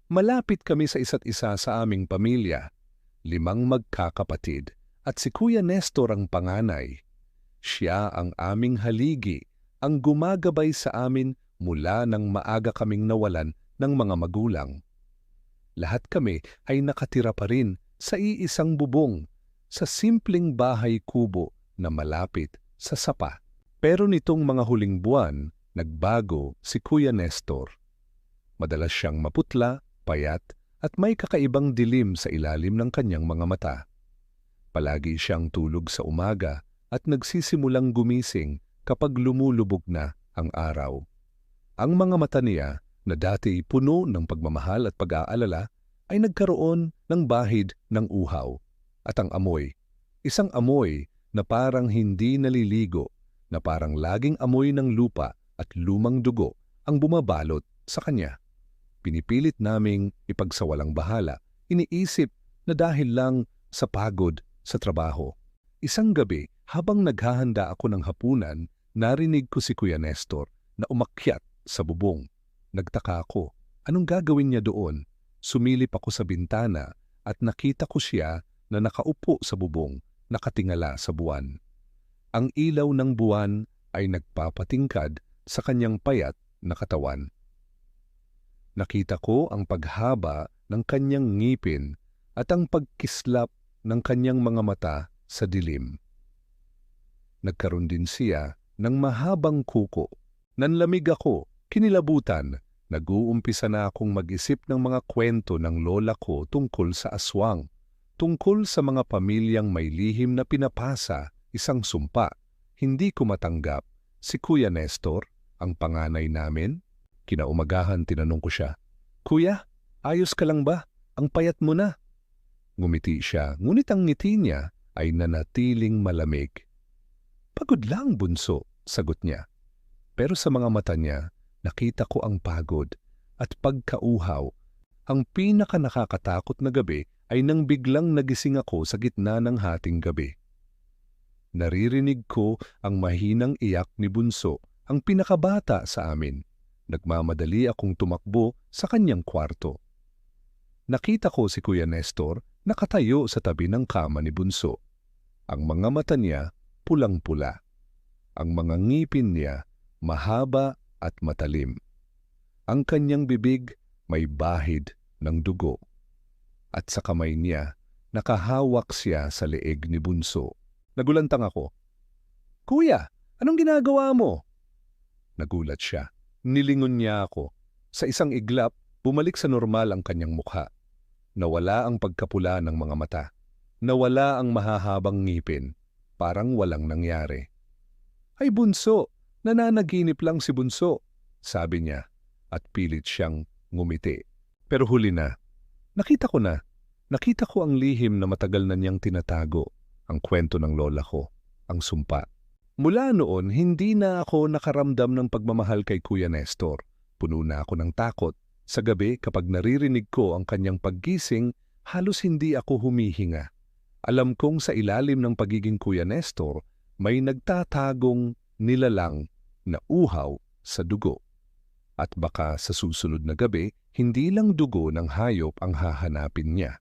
Malapit kami sa isa't isa sa aming pamilya, 5 magkakapatid, at si Kuya Nestor ang panganay. Siya ang aming haligi, ang gumagabay sa amin mula nang maaga kaming nawalan ng mga magulang. Lahat kami ay nakatira pa rin sa iisang bubong, sa simpleng bahay kubo na malapit sa sapa. Pero nitong mga huling buwan, nagbago si Kuya Nestor. Madalas siyang maputla, payat, at may kakaibang dilim sa ilalim ng kanyang mga mata. Palagi siyang tulog sa umaga at nagsisimulang gumising kapag lumulubog na ang araw. Ang mga mata niya, na dati puno ng pagmamahal at pag-aalala, ay nagkaroon ng bahid ng uhaw. At ang amoy, isang amoy na parang hindi naliligo, na parang laging amoy ng lupa at lumang dugo ang bumabalot sa kanya. Pinipilit naming ipagsawalang bahala, iniisip na dahil lang sa pagod sa trabaho. Isang gabi, habang naghahanda ako ng hapunan, narinig ko si Kuya Nestor na umakyat sa bubong. Nagtaka ako, anong gagawin niya doon? Sumilip ako sa bintana at nakita ko siya na nakaupo sa bubong, nakatingala sa buwan. Ang ilaw ng buwan ay nagpapatingkad sa kanyang payat na katawan. Nakita ko ang paghaba ng kanyang ngipin at ang pagkislap ng kanyang mga mata sa dilim. Nagkaroon din siya ng mahabang kuko. Nanlamig ako, kinilabutan. Nag-uumpisa na akong mag-isip ng mga kwento ng lola ko tungkol sa aswang, tungkol sa mga pamilyang may lihim na pinapasa, isang sumpa. Hindi ko matanggap si Kuya Nestor, ang panganay namin. Kinaumagahan tinanong ko siya, "Kuya, ayos ka lang ba? Ang payat mo na." Ngumiti siya, ngunit ang ngiti niya ay nanatiling malamig. "Pagod lang, bunso," sagot niya. Pero sa mga mata niya, nakita ko ang pagod at pagkauhaw. Ang pinaka-nakakatakot na gabi ay nang biglang nagising ako sa gitna ng hating gabi. Naririnig ko ang mahinang iyak ni Bunso, ang pinakabata sa amin. Nagmamadali akong tumakbo sa kanyang kwarto. Nakita ko si Kuya Nestor nakatayo sa tabi ng kama ni Bunso. Ang mga mata niya pulang-pula. Ang mga ngipin niya mahaba at matalim. Ang kanyang bibig may bahid ng dugo. At sa kamay niya, nakahawak siya sa leeg ni Bunso. Nagulantang ako, "Kuya, anong ginagawa mo?" Nagulat siya. Nilingon niya ako. Sa isang iglap, bumalik sa normal ang kanyang mukha. Nawala ang pagkapula ng mga mata. Nawala ang mahahabang ngipin. Parang walang nangyari. "Ay Bunso, nananaginip lang si Bunso," sabi niya, at pilit siyang ngumiti. Pero huli na. Nakita ko ang lihim na matagal na niyang tinatago, ang kwento ng lola ko, ang sumpa. Mula noon, hindi na ako nakaramdam ng pagmamahal kay Kuya Nestor. Puno na ako ng takot. Sa gabi, kapag naririnig ko ang kanyang paggising, halos hindi ako humihinga. Alam kong sa ilalim ng pagiging Kuya Nestor, may nagtatagong nilalang na uhaw sa dugo. At baka sa susunod na gabi, hindi lang dugo ng hayop ang hahanapin niya.